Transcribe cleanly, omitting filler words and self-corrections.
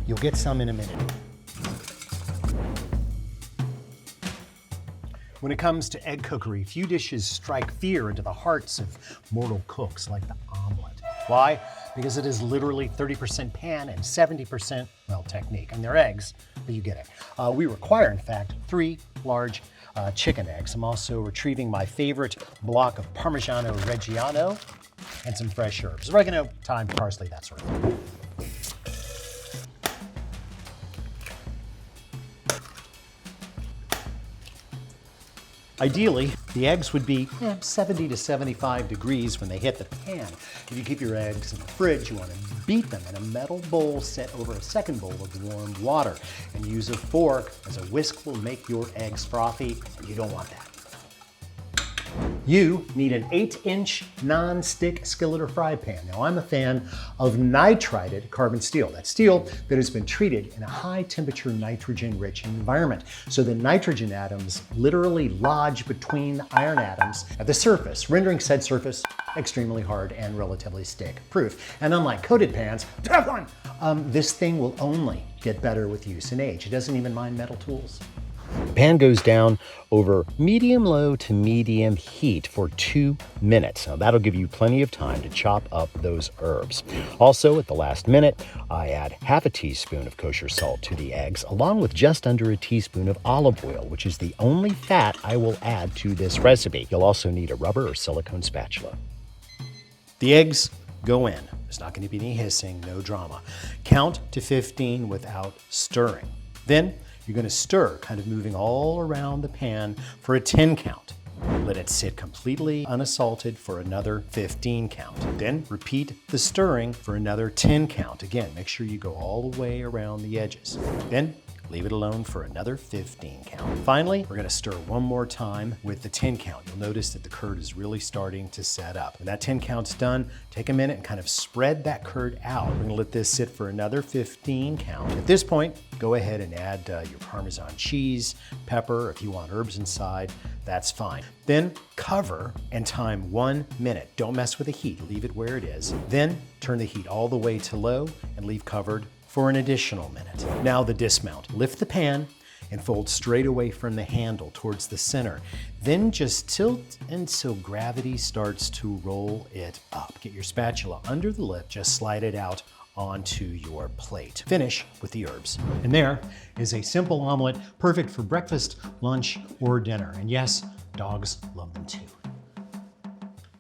You'll get some in a minute. When it comes to egg cookery, few dishes strike fear into the hearts of mortal cooks like the omelet. Why? Because it is literally 30% pan and 70%, well, technique. And they're eggs, but you get it. We require, in fact, 3 large chicken eggs. I'm also retrieving my favorite block of Parmigiano Reggiano and some fresh herbs. Oregano, thyme, parsley, that sort of thing. Ideally, the eggs would be 70 to 75 degrees when they hit the pan. If you keep your eggs in the fridge, you want to beat them in a metal bowl set over a second bowl of warm water. And use a fork, as a whisk will make your eggs frothy, and you don't want that. You need an 8-inch non-stick skillet or fry pan. Now, I'm a fan of nitrided carbon steel. That's steel that has been treated in a high-temperature, nitrogen-rich environment. So the nitrogen atoms literally lodge between the iron atoms at the surface, rendering said surface extremely hard and relatively stick-proof. And unlike coated pans, Teflon, this thing will only get better with use and age. It doesn't even mind metal tools. The pan goes down over medium-low to medium heat for 2 minutes. Now that'll give you plenty of time to chop up those herbs. Also, at the last minute, I add half a teaspoon of kosher salt to the eggs, along with just under a teaspoon of olive oil, which is the only fat I will add to this recipe. You'll also need a rubber or silicone spatula. The eggs go in. There's not going to be any hissing, no drama. Count to 15 without stirring. Then you're going to stir, kind of moving all around the pan for a 10 count. Let it sit completely unassaulted for another 15 count. Then repeat the stirring for another 10 count. Again, make sure you go all the way around the edges. Then leave it alone for another 15 count. Finally, we're going to stir one more time with the 10 count. You'll notice that the curd is really starting to set up. When that 10 count's done, take a minute and kind of spread that curd out. We're going to let this sit for another 15 count. At this point, go ahead and add your Parmesan cheese, pepper. If you want herbs inside, that's fine. Then cover and time 1 minute. Don't mess with the heat, leave it where it is. Then turn the heat all the way to low and leave covered for an additional minute. Now the dismount. Lift the pan and fold straight away from the handle towards the center. Then just tilt until gravity starts to roll it up. Get your spatula under the lip, just slide it out onto your plate. Finish with the herbs. And there is a simple omelet, perfect for breakfast, lunch, or dinner. And yes, dogs love them too.